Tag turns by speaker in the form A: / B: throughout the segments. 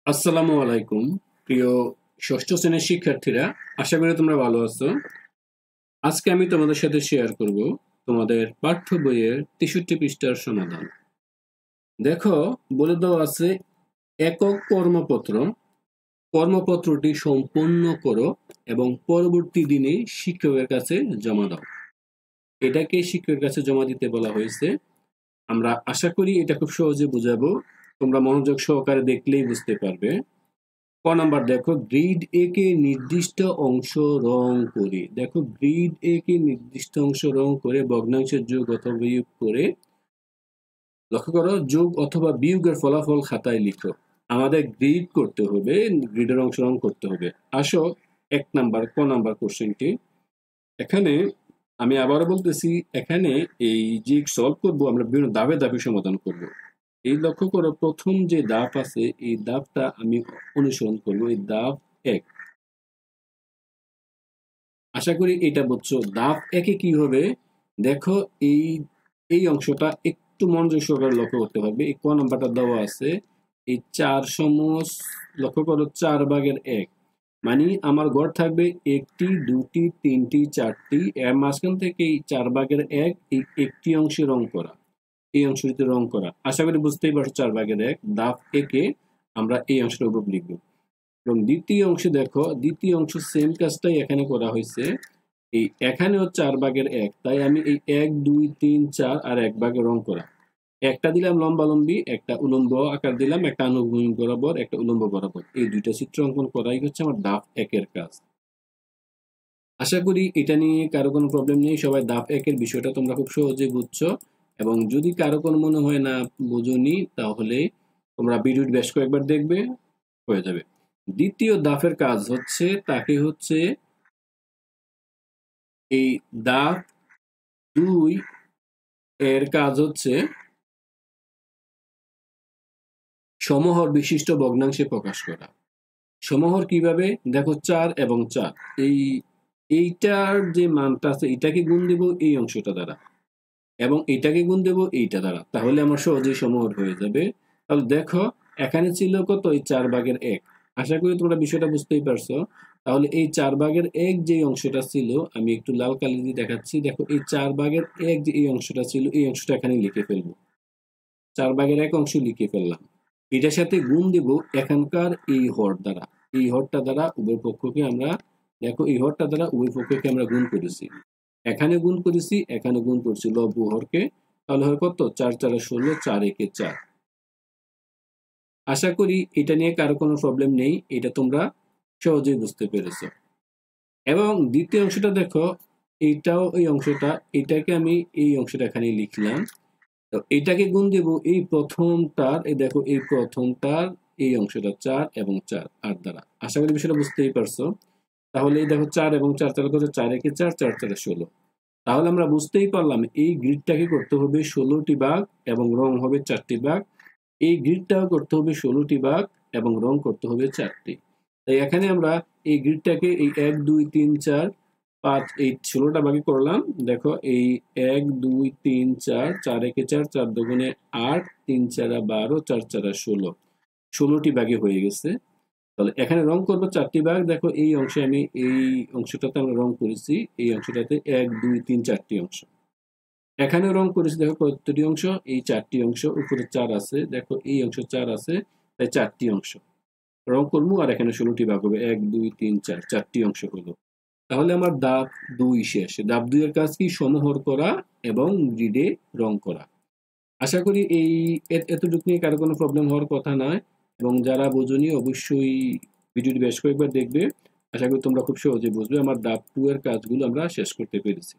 A: আসসালামু আলাইকুম প্রিয় ষষ্ঠ শ্রেণীর শিক্ষার্থীরা, আশা করি তোমরা ভালো আছো। আজকে আমি তোমাদের সাথে শেয়ার করব তোমাদের পাঠ্য বইয়ের 63 পৃষ্ঠার সমাধান। দেখো, বলে দেওয়া আছে একক কর্মপত্র। কর্মপত্রটি সম্পূর্ণ করো এবং পরবর্তী দিনে শিক্ষকের কাছে জমা দাও। এটাকে শিক্ষকের কাছে জমা দিতে বলা হয়েছে। আমরা আশা করি এটা খুব সহজে বুঝাবো, তোমরা মনোযোগ সহকারে দেখলেই বুঝতে পারবে। ক নাম্বার দেখো, গ্রিড এ কে নির্দিষ্ট অংশ রং করে। দেখো, গ্রিড এ কে নির্দিষ্ট অংশ রং করে ভগ্নাংশের যোগ অথবা বিয়োগ করে, লক্ষ্য করো, যোগ অথবা বিয়োগের ফলাফল খাতায় লিখো। আমাদের গ্রিড করতে হবে, গ্রিডের অংশ রং করতে হবে। আসো ক নাম্বার কোশ্চেনটি। এখানে আমি আবারও বলতেছি, এখানে এই যে সলভ করবো আমরা বিভিন্ন ধাপে ধাপে সমাধান করব। এই লক্ষ্য করো, প্রথম যে ধাপ আছে এই ধাপটা আমি অনুসরণ করবো, এই ধাপ 1। আশা করি এটা বুঝছো। ধাপ 1-এ কি হবে, দেখো এই এই অংশটা একটু মনোযোগ সহকারে লক্ষ্য করতে হবে। এই ক নাম্বারটা দেওয়া আছে, এই 4 সমস, লক্ষ্য করো 4/1, মানে আমার গড় থাকবে 1টি 2টি 3টি 4টি, এর মাঝখান থেকে এই 4/1 এই একটি অংশে রং করা, এই অংশটিতে রং করা। আশা করি বুঝতেই পারছো 4/1। ধাপ 1-এ আমরা এই অংশটার উপর লিখবো। এবং দ্বিতীয় অংশে দেখো, দ্বিতীয় অংশ সেম কাজটাই এখানে করা হয়েছে। এই এখানেও 4/1, তাই আমি এই 1 2 3 4 আর 1 ভাগে রং করা। একটা দিলাম লম্বালম্বি, একটা উলম্ব আকার দিলাম, একটা আনুভূমিক বরাবর, একটা উলম্ব বরাবর। এই দুইটা চিত্র অঙ্কন করাই হচ্ছে আমার ধাপ 1-এর কাজ। আশা করি এটা নিয়ে কারো কোনো প্রবলেম নেই। সবাই ধাপ 1-এর বিষয়টা তোমরা খুব সহজে বুঝছো। এবং যদি কারো কোনো মনে হয় না বুঝোনি, তাহলে তোমরা ভিডিওটি বেশ কয়েকবার দেখবে, হয়ে যাবে। দ্বিতীয় ধাপের কাজ হচ্ছে, তাকে হচ্ছে এই ধাপ 2 এর কাজ হচ্ছে সমহর বিশিষ্ট ভগ্নাংশে প্রকাশ করা। সমহর কিভাবে, দেখো 4 এবং 4, এইটার যে মানটা আছে এটাকে গুণ দেব এই অংশটা দ্বারা, এবং এটাকে গুণ দেব এইটা দ্বারা, তাহলে আমার সহজেই সমহর হয়ে যাবে। তাহলে দেখো, এখানে ছিল কত, এই 4/1। আশা করি তোমরা বিষয়টা বুঝতেই পারছো। তাহলে এই 4/1 যে অংশটা ছিল, আমি একটু লাল কালি দিয়ে দেখাচ্ছি। দেখো, এই 4/1 যে এই অংশটা ছিল, এই অংশটা এখানে লিখে ফেলবো। 4/1 অংশ লিখে ফেললাম। এটার সাথে গুণ দেব এখানকার এই হর দ্বারা। এই হরটা দ্বারা উভয় পক্ষকে আমরা, দেখো এই হরটা দ্বারা উভয় পক্ষকে আমরা গুণ করেছি। এখানে গুণ করেছি, এখানে গুণ করছি লব হরকে। তাহলে হয় কত, 4 4 16, 4 1 4। আশা করি এটা নিয়ে কারো কোনো প্রবলেম নেই, এটা তোমরা সহজেই বুঝতে পেরেছো। এবং দ্বিতীয় অংশটা দেখো, এইটাও এই অংশটা, এটাকে আমি এই অংশটা এখানে লিখলাম। তো এটাকে গুণ দেব এই প্রথমটার, এই দেখো এই প্রথমটার এই অংশটা 4 এবং 4 8 দ্বারা। আশা করি বিষয়টা বুঝতেই পারছো। তাহলে এই দেখো 4 এবং 4 তাহলে কত, 4 1 4, 4 4 16। তাহলে আমরা বুঝতেই পারলাম এই গ্রিডটাকে করতে হবে 16টি ভাগ এবং রং হবে 4টি ভাগ। এই গ্রিডটাও করতে হবে 16টি ভাগ এবং রং করতে হবে 4টি। তাই এখানে আমরা এই গ্রিডটাকে এই 1 2 3 4 5 এই 16টা ভাগে করলাম। দেখো এই 1 2 3 4, 4 1 4, 4 2 8, 3 4 12, 4 4 16, 16টি ভাগে হয়ে গেছে। তাহলে এখানে রং করব 4টি ভাগ। দেখো এই অংশে আমি এই অংশটাতে আমরা রং করেছি, এই অংশটাতে 1 2 3 4টি অংশ। এখানেও রং করেছি, দেখো কতটি অংশ, এই 4টি অংশ। উপরে 4 আছে, দেখো এই অংশ 4 আছে, তাই 4টি অংশ রং করবো। আর এখানে 16টি ভাগ হবে, 1 2 3 4, 4টি অংশ হলো। তাহলে আমার ধাপ 2 শেষ। ধাপ 2 এর কাজ কি, সমাহর করা এবং গ্রিডে রং করা। আশা করি এই এতটুকু নিয়ে কারো কোনো প্রবলেম হওয়ার কথা নয়। এবং যারা বোঝোনি অবশ্যই ভিডিওটি বেশ কয়েকবার দেখবে। আশা করি তোমরা খুব সহজে বুঝবে। আমার ধাপ 2 এর কাজগুলো আমরা শেষ করতে পেরেছি।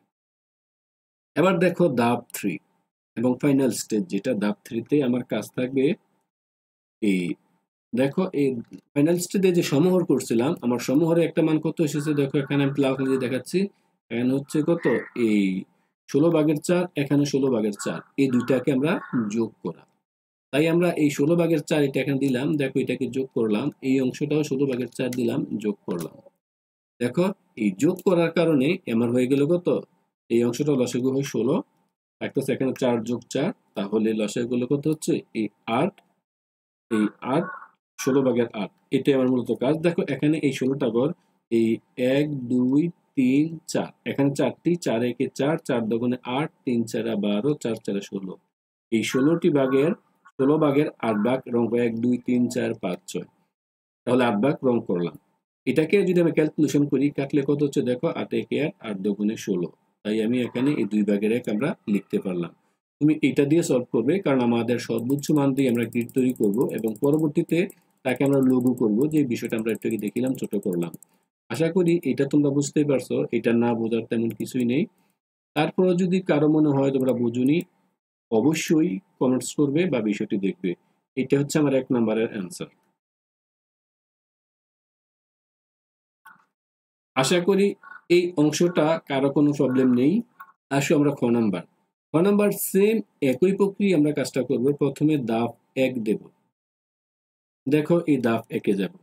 A: এবার দেখো ধাপ 3 এবং ফাইনাল স্টেজ, যেটা ধাপ 3-তে আমার কাজ থাকবে এই, দেখো এই ফাইনাল স্টেজে যে সমহর করছিলাম, আমার সমহরে একটা মান কত এসেছে, দেখো এখানে আমি লাল কালি দিয়ে দেখাচ্ছি। এখানে হচ্ছে কত, এই 16/4, এখানে 16/4, এই দুইটাকে আমরা যোগ করা। তাই আমরা এই 16/4 এটা এখানে দিলাম, দেখো এটাকে যোগ করলাম, এই অংশটাও 16/4 দিলাম, যোগ করলাম। দেখো এই যোগ করার কারণে আমার হয়ে গেল কত, এই অংশটা লসাগু হয় 16, একটা এখানে 4 যোগ 4, তাহলে লসাগু কত হচ্ছে, এই 8, এই 8 16/8 এটাই আমার মূলত কাজ। দেখো এখানে এই 16টা ঘর, এই 1 2 3 4, এখানে 4টি, 4 একে 4, 4 দোকানে 8, 3 4 12, 4 4 16। এই 16টি ভাগের 16 ভাগের 8 ভাগ রং করে 1 2 3 4 5 6, তাহলে 8 ভাগ রং করলাম। এটাকে যদি আমি ক্যালকুলেশন করি কাটলে কত হচ্ছে দেখো, 8 একে 8, 8 দোকানে 16। তাই আমি এখানে এই 2 ভাগের 1 আমরা লিখতে পারলাম। তুমি এটা দিয়ে সলভ করবে, কারণ আমাদের সর্বোচ্চ মান দিয়ে আমরা গ্রিড তৈরি করব এবং পরবর্তীতে তাকে আমরা লঘু করব, যে বিষয়টা আমরা একটু আগে দেখিলাম, ছোট করলাম। আশা করি এটা তোমরা বুঝতেই পারছো, এটা না বোঝার তেমন কিছুই নেই। তারপরে যদি কারো মনে হয় তোমরা বুঝুনি, অবশ্যই কমেন্টস করবে বা বিষয়টি দেখবে। এটা হচ্ছে আমার 1 নম্বরের অ্যান্সার। আশা করি এই অংশটা কারো কোনো প্রবলেম নেই। আসো আমরা খ নাম্বার। খ নাম্বার সেম একই প্রক্রিয়া আমরা কাজটা করব। প্রথমে দাব 1 দেব। দেখো এই দাব 1 এ যাব।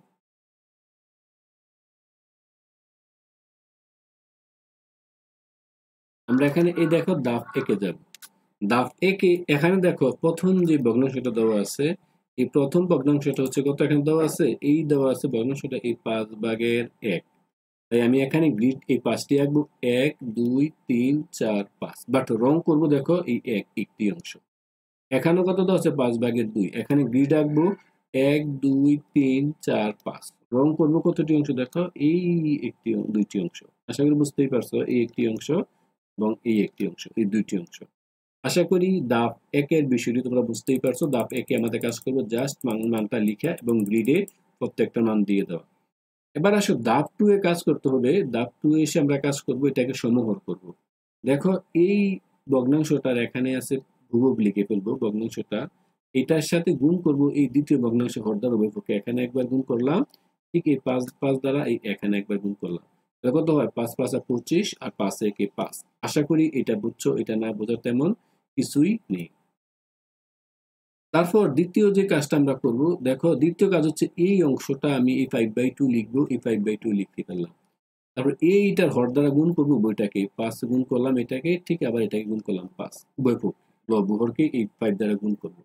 A: আমরা এখানে এই দেখো দাব 1 এ যাব। দাব 1 এ এখানে দেখো প্রথম যে ভগ্নাংশটা দেওয়া আছে, এই প্রথম ভগ্নাংশটা হচ্ছে কত এখানে দেওয়া আছে, এই দেওয়া আছে ভগ্নাংশটা এই 5/1। তাই আমি এখানে গ্রিড এই 5টি আঁকবো, 1 2 3 4 5, বাট রং করব দেখো এই একটি অংশ। এখানে কত দেওয়া আছে 5/2, এখানে গ্রিড আঁকবো 1 2 3 4 5, রং করব কতটি অংশ দেখো, এই দুইটি অংশ। আশা করি বুঝতেই পারছো, এই একটি অংশ এবং এই একটি অংশ, এই দুইটি অংশ। আশা করি ধাপ 1 এর বিষয়টি তোমরা বুঝতেই পারছো। ধাপ 1 এ আমাদের কাজ করবো জাস্ট মানটা লিখা এবং গ্রিডে প্রত্যেকটা মান দিয়ে দেওয়া। এবার আসো ধাপ 2 এ কাজ করতে হবে। ধাপ 2 এ এসে আমরা কাজ করব, এটাকে সমহর করব। দেখো এই ভগ্নাংশটার এখানে আছে ধ্রুবক, লিখে ফেলবো ভগ্নাংশটা, এটার সাথে গুণ করব এই দ্বিতীয় ভগ্নাংশ হরদার উভয়পক্ষে। এখানে একবার গুণ করলাম, ঠিক এই 5 5 দ্বারা এই এখানে একবার গুণ করলাম। তাহলে কত হয়, 5 5 25 আর 5 1 5। আশা করি এটা বুঝছো, এটা না বোঝার তেমন কিছুই নেই। তারপর দ্বিতীয় যে কাজটা আমরা করব, দেখো দ্বিতীয় কাজ হচ্ছে এই অংশটা আমি এই 5/2 লিখবো, এই 5/2 লিখতে পারলাম। তারপর এইটার হর দ্বারা গুণ করবো বইটাকে, 5 গুণ করলাম এটাকে, ঠিক আবার এটাকে গুণ করলাম 5, উভয়কে এই 5 দ্বারা গুণ করবো।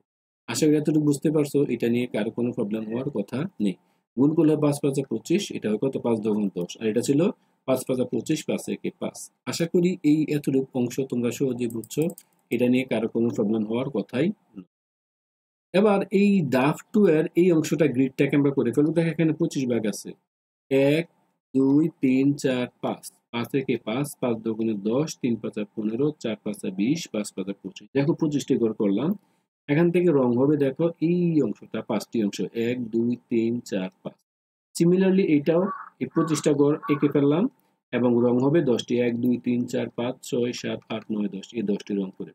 A: আশা করি এতটুকু বুঝতে পারছো, এটা নিয়ে কারো কোনো প্রবলেম হওয়ার কথা নেই। গুণ করলে 5 5 25, এটা হয় কত 5 10 10, আর এটা ছিল 5 5 25, 5 1 5। আশা করি এই এতটুকু অংশ তোমরা সহজে বুঝছো, এটা নিয়ে কারো কোনো প্রবলেম হওয়ার কথাই না। এবার এই দাফ 2 এর এই অংশটা গ্রিডটাকে আমরা করে ফেলবো। দেখো এখানে 25 ভাগ আছে, 1 2 3 4 5, 5 একে 5, 5 দুগুণে 10, 3 5 15, 4 5 20, 5 5 25। দেখো 25টি ঘর করলাম। এখান থেকে রং হবে দেখো এই অংশটা, 5টি অংশ, 1 2 3 4 5। সিমিলারলি এইটাও এই 25টা ঘর এঁকে ফেললাম এবং রং হবে 10টি, 1 2 3 4 5 6 7 8 9 10, এই 10টি রং করে।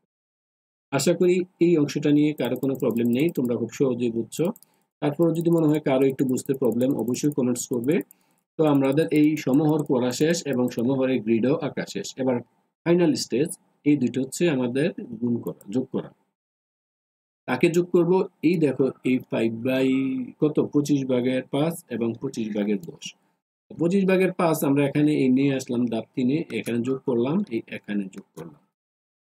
A: আশা করি এই অংশটা নিয়ে কারো কোনো প্রবলেম নেই, তোমরা খুব সহজেই বুঝছো। তারপর যদি মনে হয় কারো একটু বুঝতে প্রবলেম, অবশ্যই কমেন্টস করবে। তো আমাদের এই সমহর করা শেষ এবং সমহরের গ্রিডও আঁকা শেষ। এবার ফাইনাল স্টেজ, এই দুটো হচ্ছে আমাদের গুণ করা, যোগ করা। তাকে যোগ করব, এই দেখো এই 5 কত 25/5 এবং 25/10। 25/5 আমরা এখানে এই নিয়ে আসলাম ধাপ 3-এ, এখানে যোগ করলাম, এই এখানে যোগ করলাম।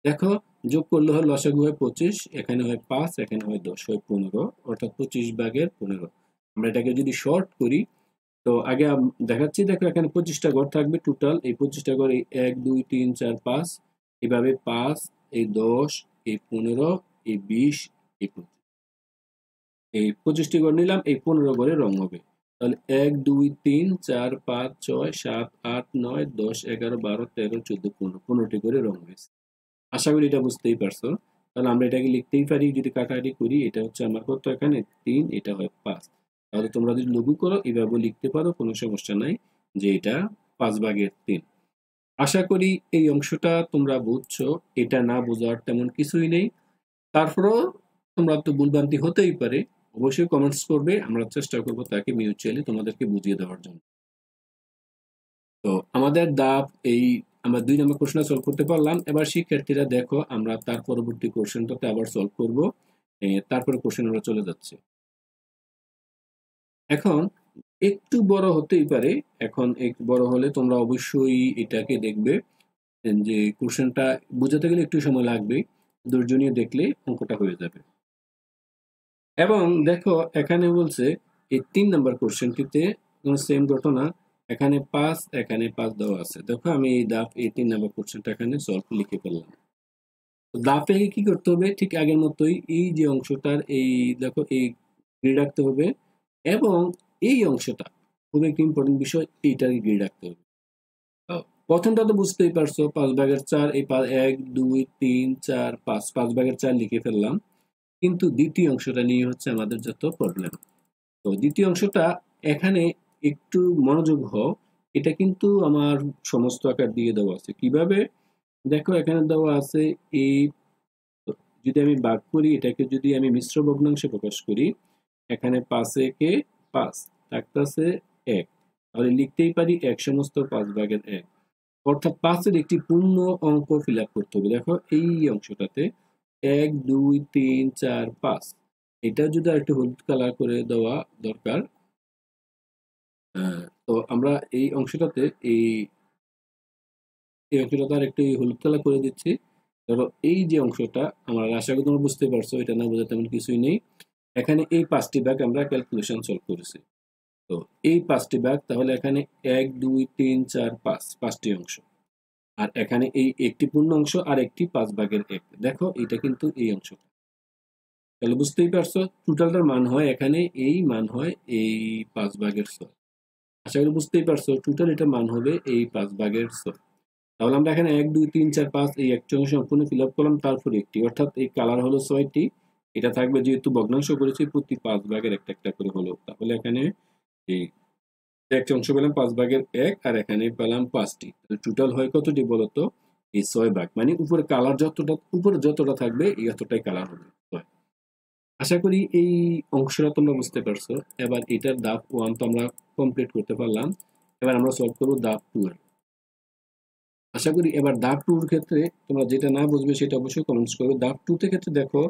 A: দেখো যোগ করলে হয় লসাগু হয় 25, এখানে হয় 5, এখানে হয় 10, হয় 15, অর্থাৎ 25/15। আমরা এটাকে যদি শর্ট করি, তো আগে দেখাচ্ছি, দেখো এখানে 25টা ঘর থাকবে টোটাল। এই 25টা ঘর এই 1 2 3 4 5, এভাবে 5, এই 10, এই 15, এই 20, এই 25। এই 25টি ঘর নিলাম, এই 15 ঘরে রং হবে। তাহলে 1 2 3 4 5 6 7 8 9 10 11 12 13 14 15, 15টি করে রং হয়েছে। আশা করি এটা বুঝতেই পারছো। তাহলে আমরা এটাকে লিখতেই পারি, যদি কাটাকাটি করি, এটা হচ্ছে আমার কত এখানে 3, এটা হয় 5। তাহলে তোমরা যদি লঘু করো এভাবে লিখতে পারো, কোনো সমস্যা নাই, যে এটা 5/3। আশা করি এই অংশটা তোমরা বুঝছো, এটা না বোঝার তেমন কিছুই নেই। তারপরেও তোমরা তো ভুলভ্রান্তি হতেই পারে, অবশ্যই কমেন্টস করবে, আমরা চেষ্টা করবো তাকে মিউচুয়ালি তোমাদেরকে বুঝিয়ে দেওয়ার জন্য। তো আমাদের ধাপ এই, আমরা 2 নম্বর কোশ্চেন সলভ করতে পারলাম। এবার শিক্ষার্থীরা দেখো আমরা তার পরবর্তী কোশ্চেনটাতে আবার সলভ করব। তারপরে কোশ্চেন আমরা চলে যাচ্ছে। এখন একটু বড় হতেই পারে, এখন একটু বড় হলে তোমরা অবশ্যই এটাকে দেখবে, যে কোশ্চেনটা বোঝাতে গেলে একটু সময় লাগবে, ধৈর্য নিয়ে দেখলে অঙ্কটা হয়ে যাবে। এবং দেখো এখানে বলছে এই 3 নাম্বার কোশ্চেনটিতে সেম ঘটনা, এখানে 5 দেওয়া আছে। দেখো আমি এই 3 নাম্বার কোশ্চেনটা এখানে সলভ লিখে ফেললাম। দাপটাকে কি করতে হবে, ঠিক আগের মতোই এই যে অংশটার এই দেখো এই গ্রিড রাখতে হবে, এবং এই অংশটা খুব একটি ইম্পর্টেন্ট বিষয়, এইটার গ্রিড রাখতে হবে। প্রথমটা তো বুঝতেই পারছো, 5/4 এই 1 2 3 4 5 5/4 লিখে ফেললাম। কিন্তু দ্বিতীয় অংশটা নিয়ে হচ্ছে আমাদের যত প্রবলেম। তো দ্বিতীয় অংশটা এখানে একটু মনোযোগ হও, এটা কিন্তু আমার সমস্ত আকার দিয়ে দেওয়া আছে। কিভাবে দেখো, এখানে দেওয়া আছে এই, যদি আমি ভাগ করি এটাকে, যদি আমি মিশ্র ভগ্নাংশে প্রকাশ করি, এখানে 5 5 থাকতেছে 1, তাহলে লিখতেই পারি 1 সমস্ত 5/1, অর্থাৎ 5-এর একটি পূর্ণ অঙ্ক ফিল আপ করতে হবে। দেখো এই অংশটাতে 1 2 3 4 5, এটা যদি আরেকটু হলুদ কালার করে দেওয়া দরকার। তো আমরা এই অংশটাতে এই অংশটাতে আর একটু হলুদ কালার করে দিচ্ছি। ধরো এই যে অংশটা, আমরা আশা করি তোমরা বুঝতে পারছো, এটা না বোঝা তেমন কিছুই নেই। এখানে এই 5টি ভাগ আমরা ক্যালকুলেশন সলভ করেছি। তো এই 5টি ভাগ, তাহলে এখানে 1 2 3 4 5 5টি অংশ, আর এখানে এই একটি পূর্ণ অংশ আর একটি 5/1। দেখো এটা কিন্তু এই অংশ, তাহলে বুঝতেই পারছো টোটালটার মান হয় এখানে, এই মান হয় এই 5/6। আশা করি বুঝতেই পারছো টোটাল এটা মান হবে এই 5/6। তাহলে আমরা এখানে 1 2 3 4 5 এই একটি অংশ সম্পূর্ণ ফিল আপ করলাম, তারপর একটি, অর্থাৎ এই কালার হলো 6টি। এটা থাকবে যেহেতু ভগ্নাংশ করেছি প্রতি 5/1 একটা করে হলো, তাহলে এখানে এই একটা অংশ পেলাম 5/1, আর এখানে পেলাম 5টি। টোটাল হয় কতটি বলতো, এই 6 ভাগ, মানে উপরে কালার যতটা থাকবে এই এতটাই কালার হবে। আশা করি এই অংশটা তোমরা বুঝতে পারছো। এবার এটার ধাপ 1 তো আমরা কমপ্লিট করতে পারলাম, এবার আমরা সলভ করবো ধাপ 2 এর। আশা করি এবার ধাপ 2 এর ক্ষেত্রে তোমরা যেটা না বুঝবে সেটা অবশ্যই কমেন্টস করবে। ধাপ 2 তে ক্ষেত্রে দেখো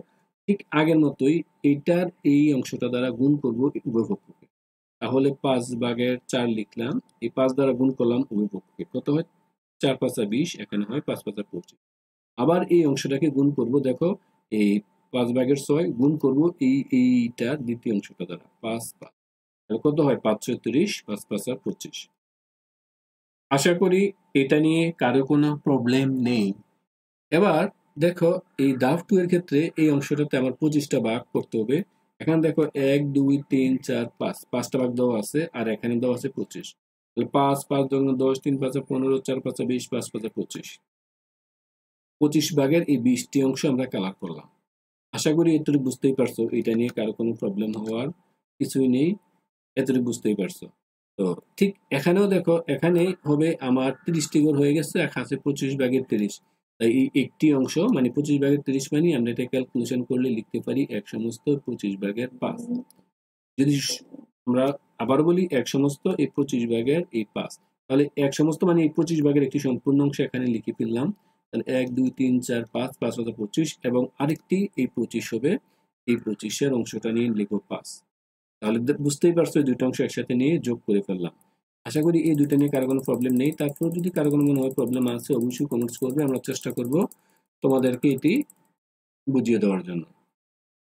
A: ঠিক আগের মতোই এইটার এই অংশটা দ্বারা গুণ করবো উভয়পক্ষকে। তাহলে 5/4 লিখলাম, এই 5 দ্বারা গুণ করলাম উভয়পক্ষকে, কত হয় 4 5 20, এখানে হয় 5 5 25। আবার এই অংশটাকে গুণ করব, দেখো এই 5/6 গুণ করব এইটার দ্বিতীয় অংশটা দ্বারা 5 5, তাহলে কত হয় 5 6 30, 5 5 25। আশা করি এটা নিয়ে কারো কোনো প্রবলেম নেই। এবার দেখো এই ধাপ 2 এর ক্ষেত্রে এই অংশটাতে আমার 25টা ভাগ করতে হবে। এখানে দেখো 1 2 3 4 5 5টা ভাগ দেওয়া আছে, আর এখানে দেওয়া আছে 25। তাহলে 5 5 10 3 5 15 4 5 20 5 5 25, 25 ভাগের এই 20টি অংশ আমরা কালার করলাম। আশা করি এতটুকু বুঝতেই পারছো, এটা নিয়ে কারো কোনো প্রবলেম হওয়ার কিছুই নেই, এতটুকু বুঝতেই পারছো। তো ঠিক এখানেও দেখো, এখানে হবে আমার 30টি ঘর হয়ে গেছে, আছে 25/30। তাই এই একটি অংশ মানে 25/30, মানে আমরা এটা ক্যালকুলেশন করলে লিখতে পারি 1 সমস্ত 25/5। যদি আমরা আবার বলি 1 সমস্ত এই 25/5, তাহলে 1 সমস্ত মানে এই 25 ভাগের একটি সম্পূর্ণ অংশ এখানে লিখে ফেললাম। তাহলে 1 2 3 4 5 5 হাজার 25, এবং আরেকটি এই 25 হবে, এই 25-এর অংশটা নিয়ে লিখবো 5। তাহলে বুঝতেই পারছো এই দুটো অংশ একসাথে নিয়ে যোগ করে ফেললাম। আশা করি এই দুইটা নিয়ে কারো কোনো প্রবলেম নেই। তারপর যদি কারো কোনো মনে হয় প্রবলেম আছে অবশ্যই কমেন্টস করবে, আমরা চেষ্টা করব তোমাদেরকে এটি বুঝিয়ে দেওয়ার জন্য।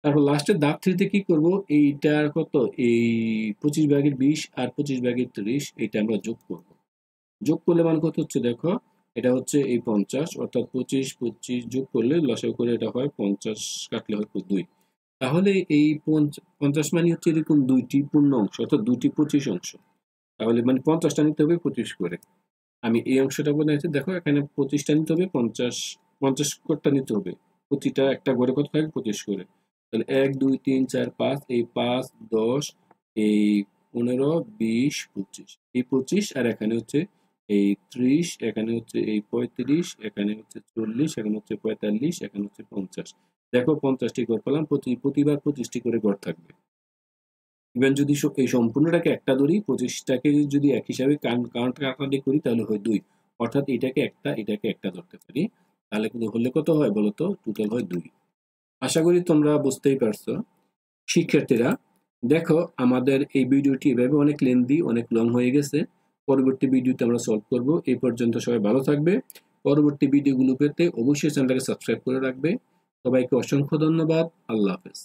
A: তারপর লাস্টে ধাপ 3 তে কি করব, এইটার কত এই 25/20 আর 25/30 এটা আমরা যোগ করব। যোগ করলে মান কত হচ্ছে দেখো, এটা হচ্ছে এই 50, অর্থাৎ 25 25 যোগ করলে লসাগু করে এটা হয় 50, কাটলে হয় 2। তাহলে এই 50 মানে হচ্ছে এরকম দুইটি পূর্ণ অংশ, অর্থাৎ দুটি 25 অংশ। তাহলে মানে 50টা নিতে হবে 25 করে। আমি এই অংশটা বানাইছি, দেখো এখানে 25টা নিতে হবে, 50 কোটটা নিতে হবে, প্রতিটা একটা ঘরে কত থাকে 25 করে। তাহলে 1 2 3 4 5, এই 5 10, এই 15 20 25, এই 25, আর এখানে হচ্ছে এই 30, এখানে হচ্ছে এই 35, এখানে হচ্ছে 40, এখানে হচ্ছে 45, এখানে হচ্ছে 50। দেখো 50টি ঘর পেলাম, প্রতিবার 25টি করে ঘর থাকবে। ইভেন যদি এই সম্পূর্ণটাকে একটা ধরি, 25টাকে যদি এক হিসাবে কাটাকাটি করি তাহলে হয় 2, অর্থাৎ এটাকে একটা ধরতে পারি, তাহলে কিন্তু হলে কত হয় বলতো, টোটাল হয় 2। আশা করি তোমরা বুঝতেই পারছো। শিক্ষার্থীরা দেখো, আমাদের এই ভিডিওটি এভাবে অনেক লেন্দি, অনেক লং হয়ে গেছে। পরবর্তী ভিডিওতে আমরা সলভ করব। এই পর্যন্ত সবাই ভালো থাকবে। পরবর্তী ভিডিওগুলো পেতে অবশ্যই চ্যানেলটাকে সাবস্ক্রাইব করে রাখবে। সবাইকে অসংখ্য ধন্যবাদ। আল্লাহ হাফেজ।